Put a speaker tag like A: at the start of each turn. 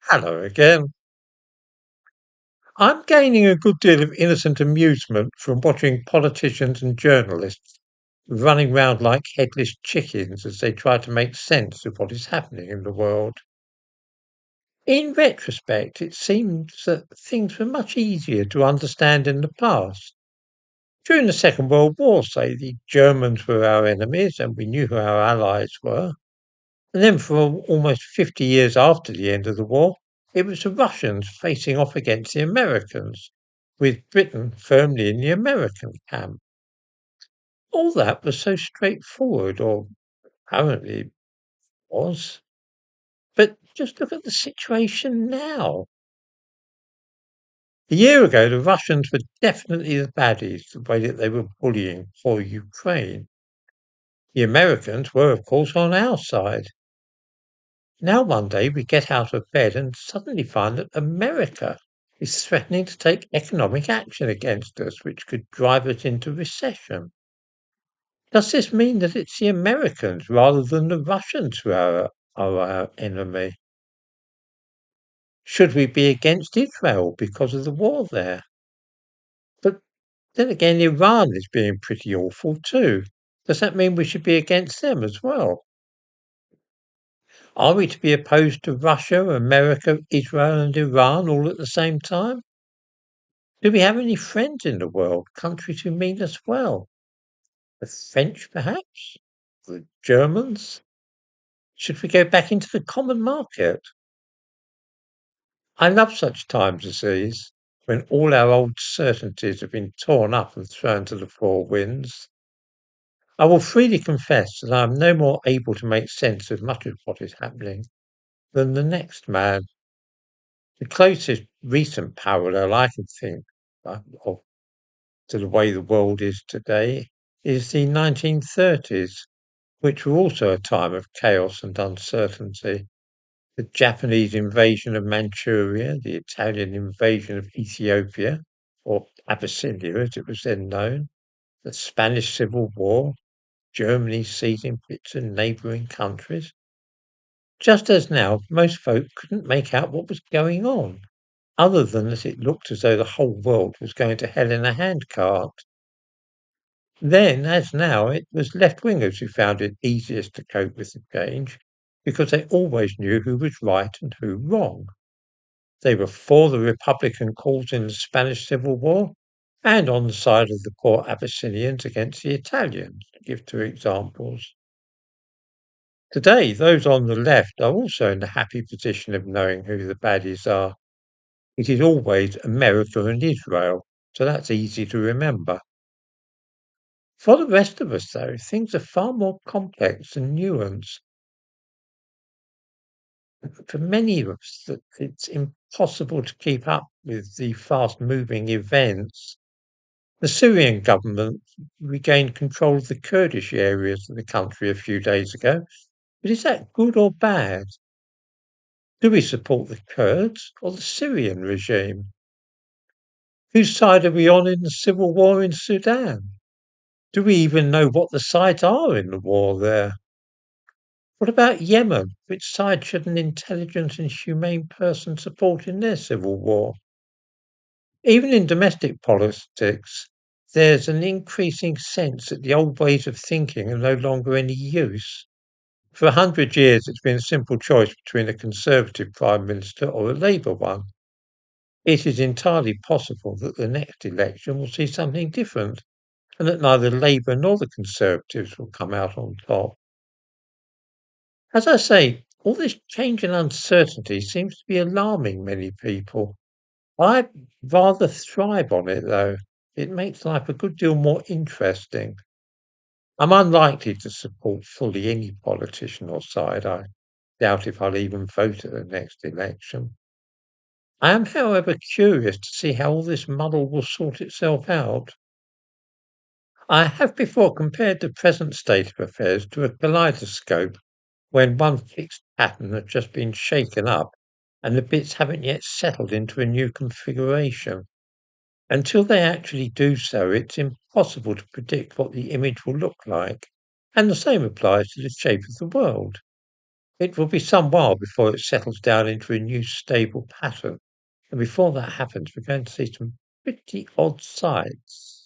A: Hello again. I'm gaining a good deal of innocent amusement from watching politicians and journalists running round like headless chickens as they try to make sense of what is happening in the world. In retrospect, it seems that things were much easier to understand in the past. During the Second World War, say, the Germans were our enemies and we knew who our allies were. And then for almost 50 years after the end of the war, it was the Russians facing off against the Americans, with Britain firmly in the American camp. All that was so straightforward, or apparently it was. But just look at the situation now. A year ago, the Russians were definitely the baddies, the way that they were bullying poor Ukraine. The Americans were, of course, on our side. Now one day we get out of bed and suddenly find that America is threatening to take economic action against us, which could drive us into recession. Does this mean that it's the Americans rather than the Russians who are our enemy? Should we be against Israel because of the war there? But then again, Iran is being pretty awful too. Does that mean we should be against them as well? Are we to be opposed to Russia, America, Israel, and Iran all at the same time? Do we have any friends in the world, countries who mean us well? The French, perhaps? The Germans? Should we go back into the common market? I love such times as these, when all our old certainties have been torn up and thrown to the four winds. I will freely confess that I am no more able to make sense of much of what is happening than the next man. The closest recent parallel I can think of to the way the world is today is the 1930s, which were also a time of chaos and uncertainty. The Japanese invasion of Manchuria, the Italian invasion of Ethiopia, or Abyssinia as it was then known, the Spanish Civil War, Germany seizing bits of neighbouring countries. Just as now, most folk couldn't make out what was going on, other than that it looked as though the whole world was going to hell in a handcart. Then, as now, it was left-wingers who found it easiest to cope with the change because they always knew who was right and who wrong. They were for the Republican cause in the Spanish Civil War and on the side of the poor Abyssinians against the Italians, to give two examples. Today, those on the left are also in the happy position of knowing who the baddies are. It is always America and Israel, so that's easy to remember. For the rest of us, though, things are far more complex and nuanced. For many of us, that it's impossible to keep up with the fast-moving events. The Syrian government regained control of the Kurdish areas of the country a few days ago, but is that good or bad? Do we support the Kurds or the Syrian regime? Whose side are we on in the civil war in Sudan? Do we even know what the sides are in the war there? What about Yemen? Which side should an intelligent and humane person support in their civil war? Even in domestic politics, there's an increasing sense that the old ways of thinking are no longer any use. For 100 years, it's been a simple choice between a Conservative Prime Minister or a Labour one. It is entirely possible that the next election will see something different, and that neither Labour nor the Conservatives will come out on top. As I say, all this change and uncertainty seems to be alarming many people. I rather thrive on it, though. It makes life a good deal more interesting. I'm unlikely to support fully any politician or side. I doubt if I'll even vote at the next election. I am, however, curious to see how all this muddle will sort itself out. I have before compared the present state of affairs to a kaleidoscope when one fixed pattern has just been shaken up and the bits haven't yet settled into a new configuration. Until they actually do so, it's impossible to predict what the image will look like. And the same applies to the shape of the world. It will be some while before it settles down into a new stable pattern. And before that happens, we're going to see some pretty odd sights.